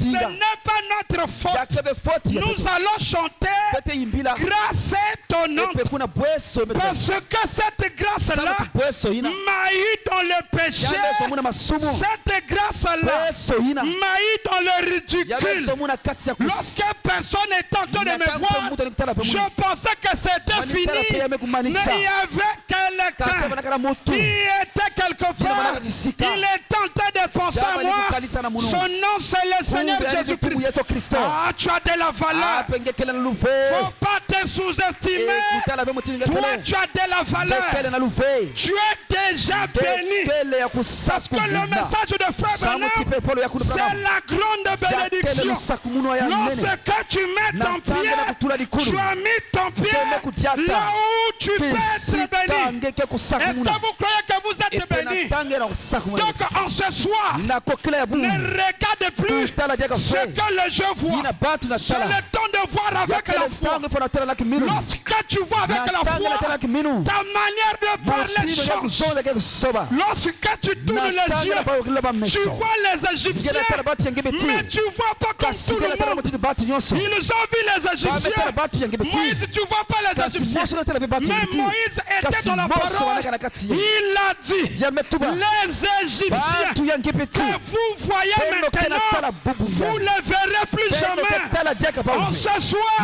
n'est pas notre faute. Nous allons chanter grâce étonnante. Parce que cette grâce-là m'a eu dans le péché. Cette grâce-là m'a eu dans le ridicule. Lorsque personne n'est en train de me voir, je pensais que c'était fini. Mais il y avait quelqu'un qui était quelque part. Il est en train de penser à moi. Son nom c'est le Seigneur Jésus-Christ. Ah, tu as de la valeur. Faut pas te sous-estimer. Toi tu as de la valeur. Tu es déjà béni. Parce que le message de Frère Branham, c'est la grande bénédiction. Lorsque tu mets ton pied, tu as mis ton pied là où tu peux être béni. Est-ce que vous croyez que vous êtes béni? Donc en ce soir, ne regarde plus ce que le jeu voit. C'est le temps de voir avec la foi. Lorsque tu vois avec la foi, ta manière de parler change. Lorsque tu tournes les yeux, tu vois les Égyptiens, mais tu ne vois pas comme tout le monde. Ils ont vu les Égyptiens. Moïse, tu ne vois pas les Égyptiens. Mais Moïse était dans la parole. Il a dit, les Égyptiens que vous voyez maintenant, vous ne les verrez plus jamais. En ce soir,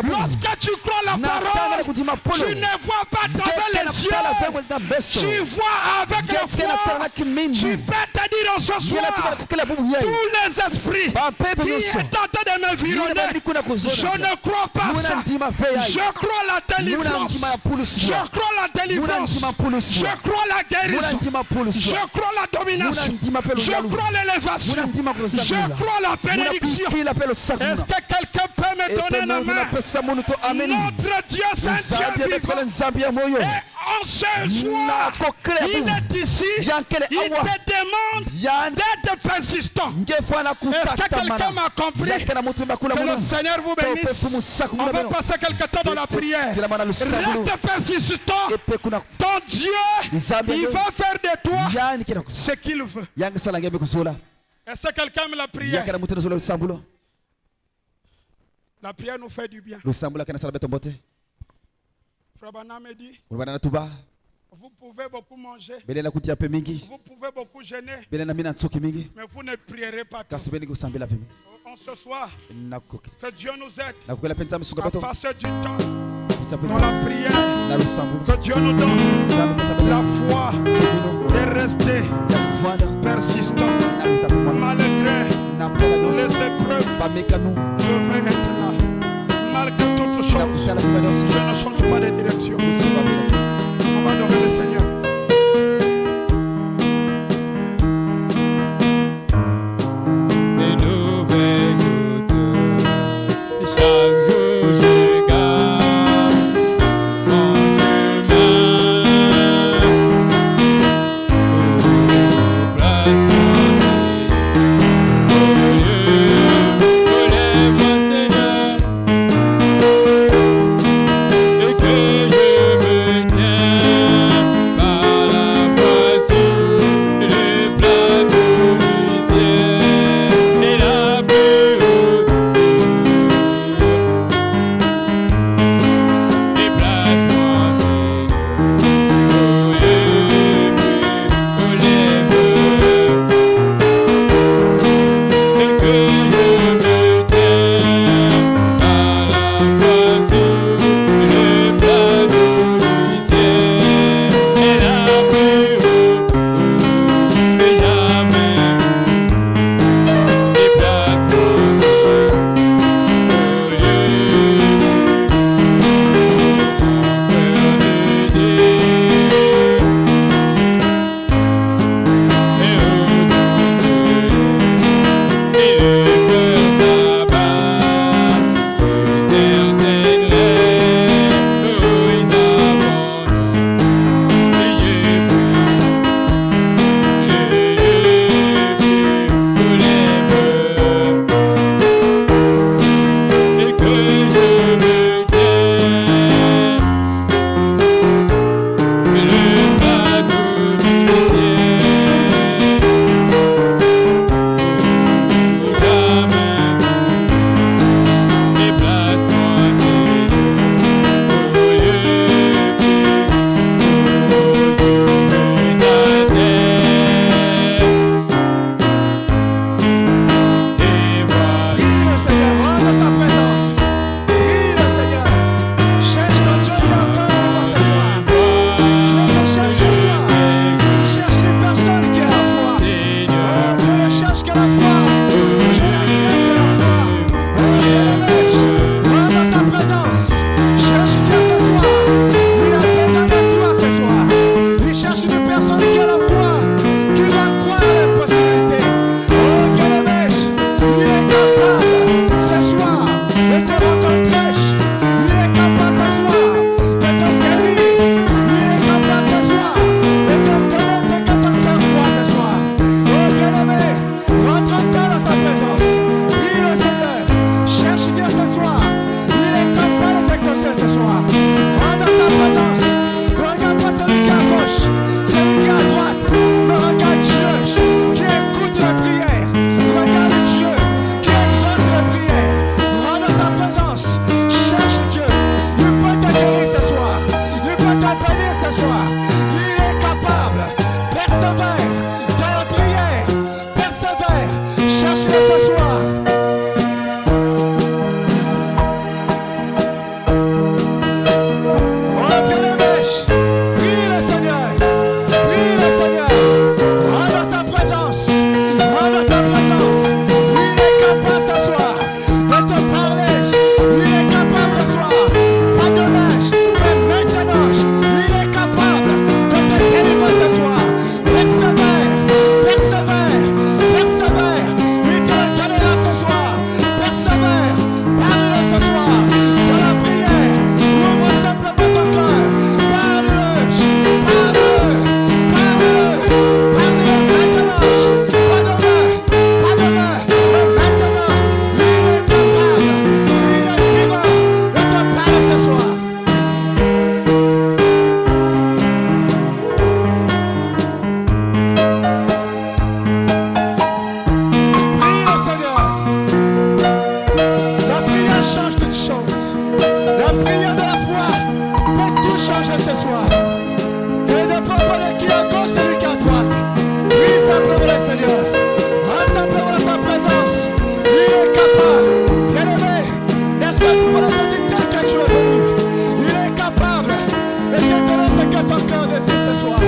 lorsque tu crois la parole, tu ne vois pas à travers les yeux. Tu vois avec la foi. Tu peux te dire en ce soir, tous les esprits qui sont en train de m'environner, je ne crois pas ça. Je crois la délivrance. Je crois la délivrance. Je crois la guérison. Je crois la domination. Je crois l'élévation. Je crois la bénédiction. Est-ce que quelqu'un peut me donner la main? Notre Dieu, c'est un Dieu vivant. Et en ce soir, il est ici. Il te demande d'être persistant. Est-ce que quelqu'un m'a compris? Que le Seigneur vous bénisse. On va passer quelque temps dans la prière. Reste persistant. Ton Dieu, il va faire de toi ce qu'il veut. Est-ce que quelqu'un me la prière? La prière nous fait du bien. Frère Branham me dit, vous pouvez beaucoup manger, vous pouvez beaucoup gêner, mais vous ne prierez pas tout. En ce soir, que Dieu nous aide à passer du temps dans la prière, que Dieu nous donne la foi de rester persistant malgré les épreuves. Je vais être là malgré toutes choses. Je ne change pas de direction. On va adorer le Seigneur. Les nouvelles routes, chaque jour je gagne sur mon chemin. Oh, place-moi, Seigneur. Oh Dieu, relève-moi, Seigneur. Et que changer ce soir. C'est de proposer qui est à gauche, celui qui est à droite. Oui, simplement le Seigneur. Simplement dans sa présence. Il est capable. Bien-aimé, laisse-toi pour la santé telle que tu es venu. Il est capable de te donner ce que ton cœur désire ce soir.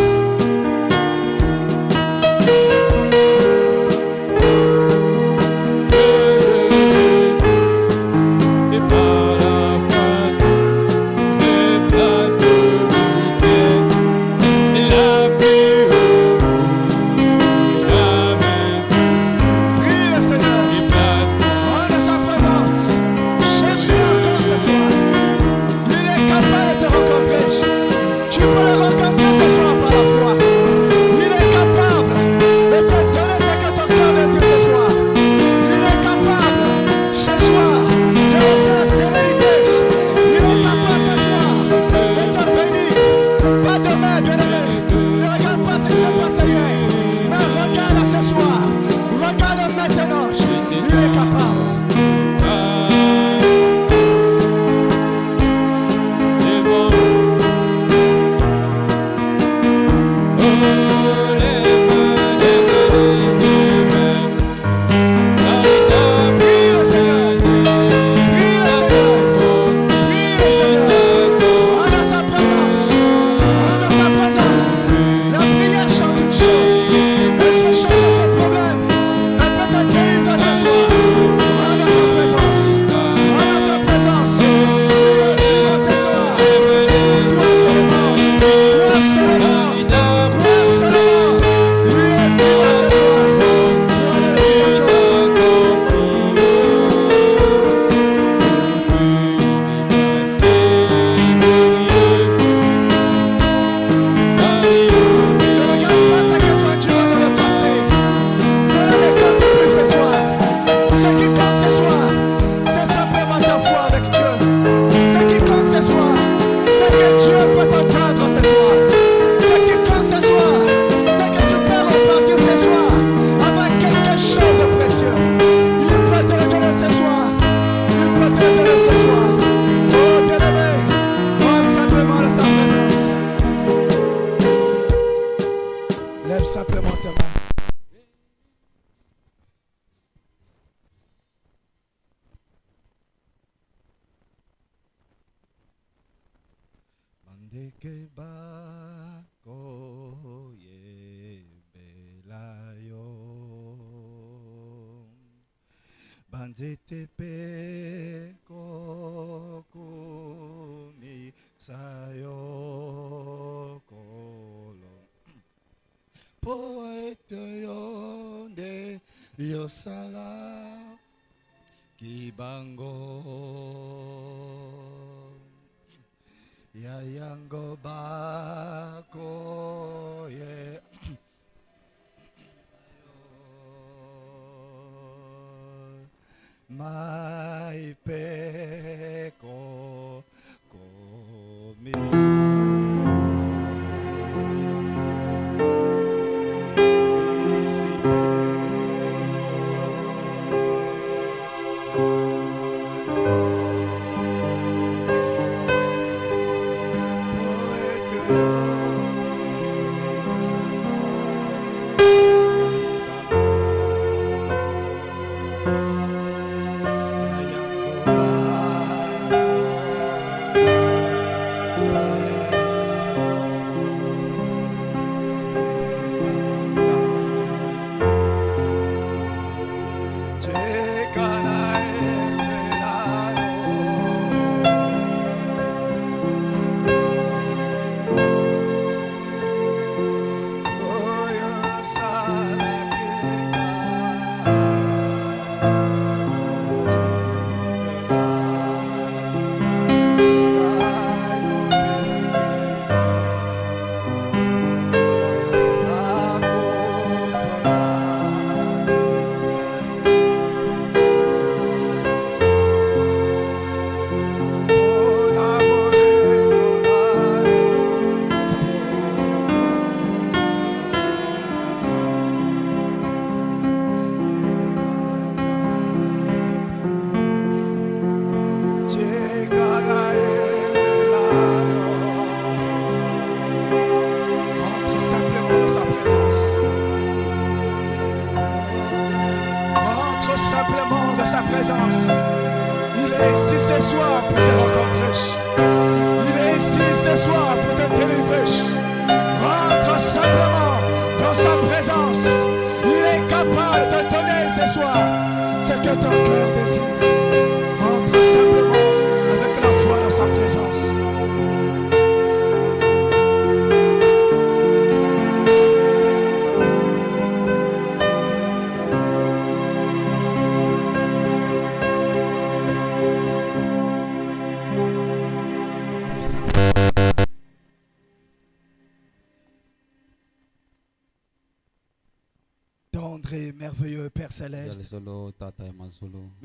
tendre et merveilleux Père Céleste, nous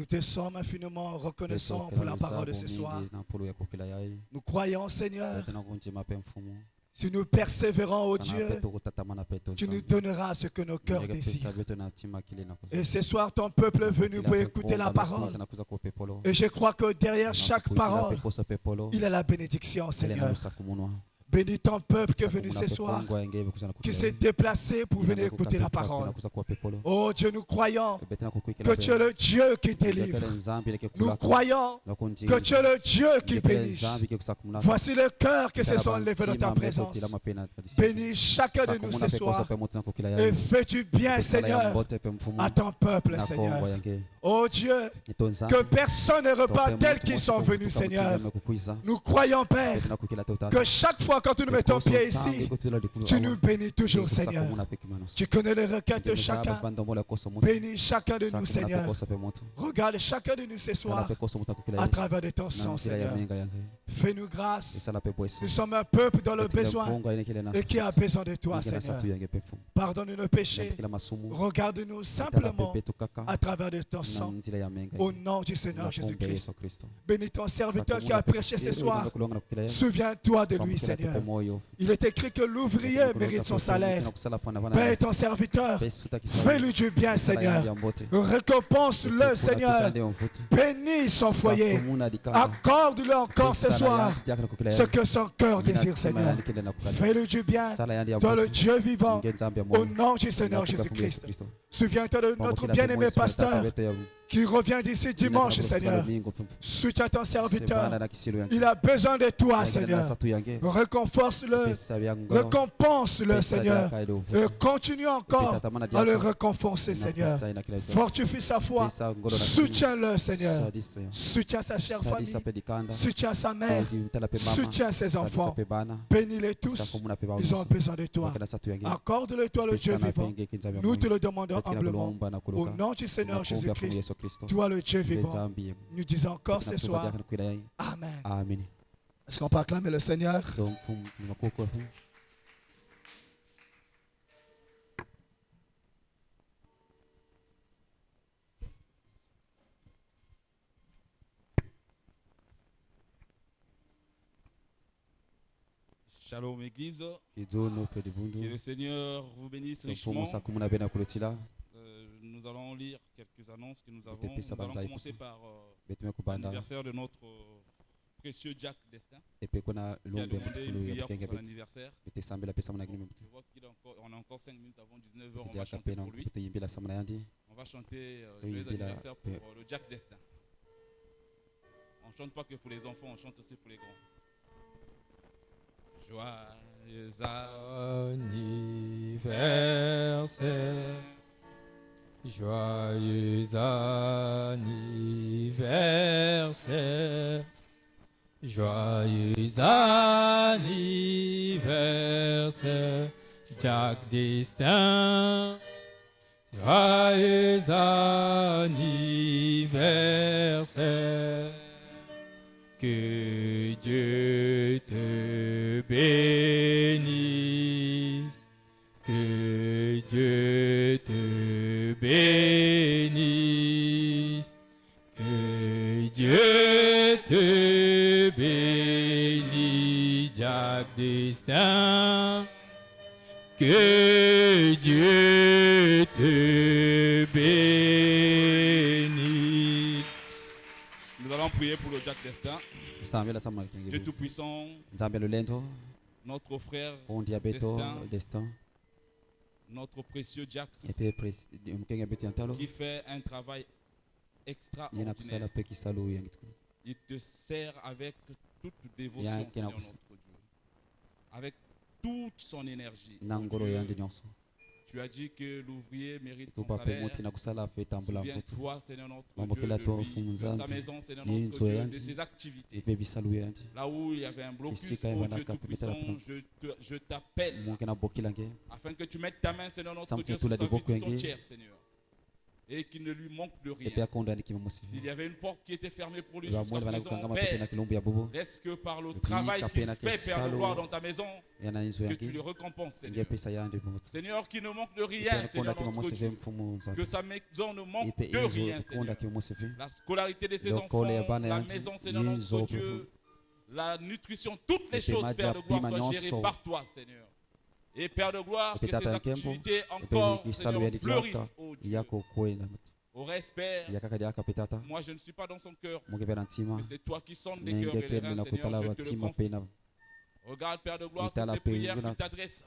te sommes infiniment reconnaissants pour la parole de ce soir. Nous croyons, Seigneur, si nous persévérons, ô Dieu, tu nous donneras ce que nos cœurs désirent. Et ce soir, ton peuple est venu pour écouter la parole. Et je crois que derrière chaque parole, il y a la bénédiction, Seigneur. Bénis ton peuple qui est venu ce soir, qui s'est déplacé pour venir écouter la parole. Oh Dieu, nous croyons que tu es le Dieu qui délivre. Nous croyons que tu es le Dieu qui bénit. Voici les cœurs qui se sont levés dans ta présence. Bénis chacun de nous ce soir et fais du bien, Seigneur, à ton peuple, Seigneur. Oh Dieu, que personne ne repart tels qu'ils sont venus, Seigneur. Nous croyons, Père, que chaque fois quand nous mettons pied ici, tu nous bénis toujours, Seigneur. Tu connais les requêtes de chacun. Bénis chacun de nous, Seigneur. Regarde chacun de nous ce soir à travers de ton sang, Seigneur. Fais-nous grâce. Nous sommes un peuple dans le besoin et qui a besoin de toi, Seigneur. Pardonne nos péchés. Regarde-nous simplement à travers de ton sang. Au nom du Seigneur Jésus-Christ. Bénis ton serviteur qui a prêché ce soir. Souviens-toi de lui, Seigneur. Il est écrit que l'ouvrier mérite son salaire. Paie ton serviteur. Fais-lui du bien, Seigneur. Récompense-le, Seigneur. Bénis son foyer. Accorde-lui encore ce soir ce que son cœur désire, Seigneur. Fais-lui du bien. Toi, le Dieu vivant. Au nom du Seigneur Jésus-Christ. Souviens-toi de notre bien-aimé pasteur qui revient d'ici dimanche, Seigneur. Soutiens ton serviteur. Il a besoin de toi, Seigneur. Réconforte-le. Récompense-le, Seigneur. Et continue encore à le récompenser, Seigneur. Fortifie sa foi. Soutiens-le, Seigneur. Soutiens sa chère famille. Soutiens sa mère. Soutiens ses enfants. Bénis-les tous. Ils ont besoin de toi. Accorde-le, toi, le Dieu vivant. Nous te le demandons humblement. Au nom du Seigneur Jésus-Christ. Toi le Dieu vivant. Nous disons encore ce soir. Amen. Est-ce qu'on peut acclamer le Seigneur? Shalom Église. Que le Seigneur vous bénisse richement. Nous allons lire quelques annonces que nous avons. Nous allons commencer par l'anniversaire de notre précieux Jack Destin, qui a demandé une prière pour son anniversaire. Je vois qu'on a encore 5 minutes avant 19h, on va chanter pour lui. On va chanter joyeux anniversaire pour le Jack Destin. On ne chante pas que pour les enfants, on chante aussi pour les grands. Joyeux anniversaire. Joyeux anniversaire, joyeux anniversaire, Jack Destin. Joyeux anniversaire, que Dieu te bénisse, que Dieu te bénisse, que Dieu te bénisse, Jack Destin, que Dieu te bénisse. Nous allons prier pour le Jack Destin. Dieu Tout-Puissant, notre frère Destin, notre précieux Jack, qui fait un travail extraordinaire. Il te sert avec toute dévotion, Seigneur notre Dieu, avec toute son énergie. Tu as dit que l'ouvrier mérite son salaire. Souviens-toi, Seigneur notre Dieu, de sa maison, Seigneur notre Dieu, de ses activités. Là où il y avait un blocus, oh Dieu Tout-Puissant, je t'appelle afin que tu mettes ta main, Seigneur notre Dieu, sur sa vie tout entière, Seigneur. et qu'il ne lui manque de rien. S'il y avait une porte qui était fermée pour lui jusqu'à présent, Père, laisse que par le travail qu'il fait, Père de gloire, dans ta maison, que tu le récompenses, Seigneur. Seigneur, qui ne manque de rien, Seigneur notre Dieu. Que sa maison ne manque de rien, Seigneur. La scolarité de ses enfants, la maison, Seigneur notre Dieu, la nutrition, toutes les choses, Père de gloire, soient gérées par toi, Seigneur. Et Père de gloire, que ces activités encore, Seigneur, fleurissent, oh Dieu. Au reste, Père, moi je ne suis pas dans son cœur, mais c'est toi qui sondes les cœurs et les reins, Seigneur, je te le confie. Regarde, Père de gloire, toutes les prières qu'il t'adresse,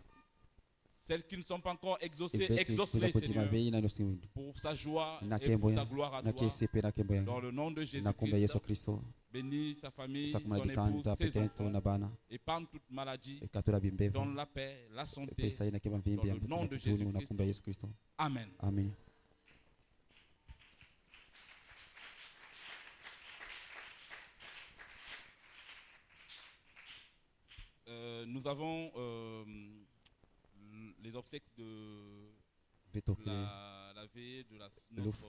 celles qui ne sont pas encore exaucées, exauce-les, Seigneur, pour sa joie et pour ta gloire à toi. Dans le nom de Jésus-Christ, bénis sa famille, son épouse, ses enfants, épargne toute maladie, donne la paix, la santé, dans le nom de Jésus-Christ. Amen. Amen. Nous avons les obsèques de la veillée de notre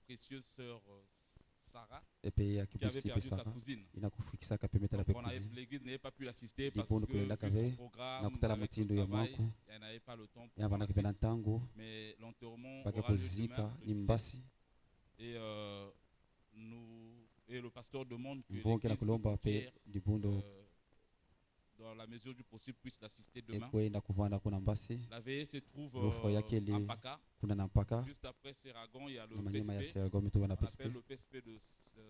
précieuse sœur Sarah, qui avait perdu sa cousine. Donc l'église n'avait pas pu l'assister parce que son programme, avec son travail, elle n'avait pas le temps pour l'assister. Mais l'enterrement aura lieu demain, et le pasteur demande que l'église dans la mesure du possible puisse l'assister demain. La veillée se trouve à Paka. Juste après Seragon, il y a le PSP. On appelle le PSP de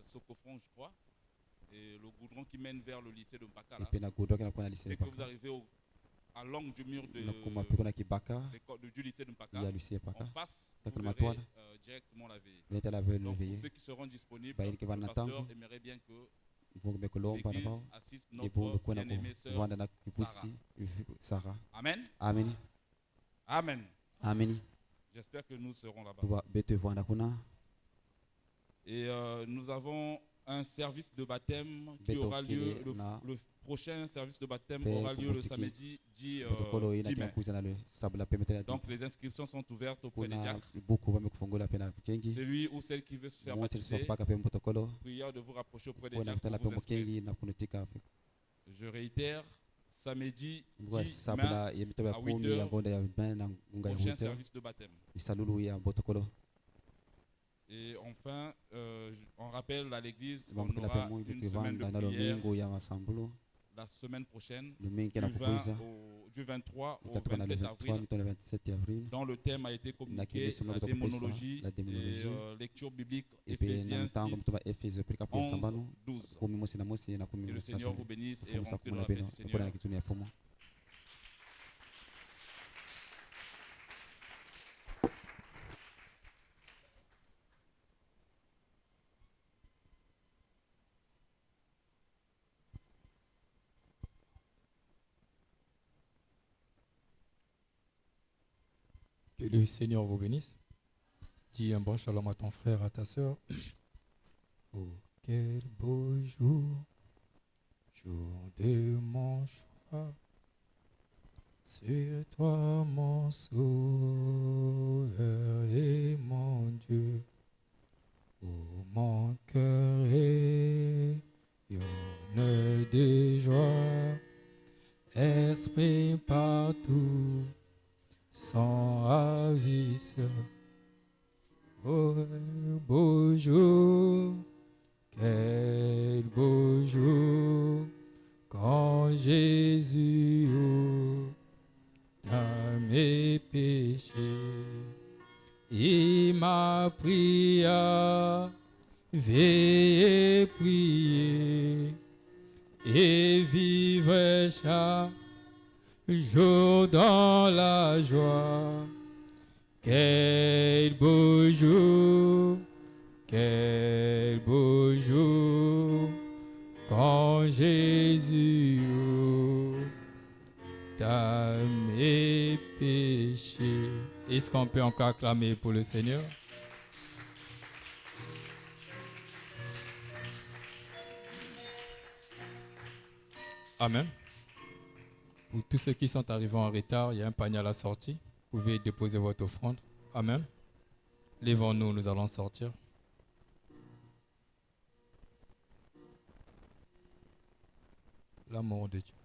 Socofron, je crois. Et le goudron qui mène vers le lycée de Mpaka. Dès que vous arrivez à l'angle du mur du lycée de Mpaka, en face, vous verrez directement la veillée. Donc pour ceux qui seront disponibles, le pasteur aimerait bien que l'église assiste notre bien-aimée sœur Sarah. Amen. Amen. Amen. Amen. J'espère que nous serons là-bas. Et nous avons un service de baptême qui aura lieu, le prochain service de baptême aura lieu le samedi 10 mai. Donc les inscriptions sont ouvertes auprès des diacres. Celui ou celle qui veut se faire baptiser, prière de vous rapprocher auprès des diacres pour vous inscrire. Je réitère, samedi 10 mai à 8h, prochain service de baptême. Et enfin, on rappelle à l'église qu'on aura une semaine de prière la semaine prochaine, du 23 au 27 avril, dont le thème a été communiqué, la démonologie et lecture biblique, Éphésiens 6, 11, 12. Que le Seigneur vous bénisse et rentrez dans la paix du Seigneur. Que le Seigneur vous bénisse. Dis un bon shalom à ton frère, à ta soeur. Oh, quel beau jour, jour de mon choix. Sur toi, mon sauveur et mon Dieu. Oh, mon cœur rayonne de joie. Esprit partout. Sans avis, oh beau jour, quel beau jour, quand Jésus ôta mes péchés, il m'a pris à veiller, prier et vivre chaque jour dans la joie. Quel beau jour, quand Jésus ôta mes péchés. Est-ce qu'on peut encore acclamer pour le Seigneur? Amen. Pour tous ceux qui sont arrivés en retard, il y a un panier à la sortie. Vous pouvez déposer votre offrande. Amen. Lèvons-nous, nous allons sortir. L'amour de Dieu.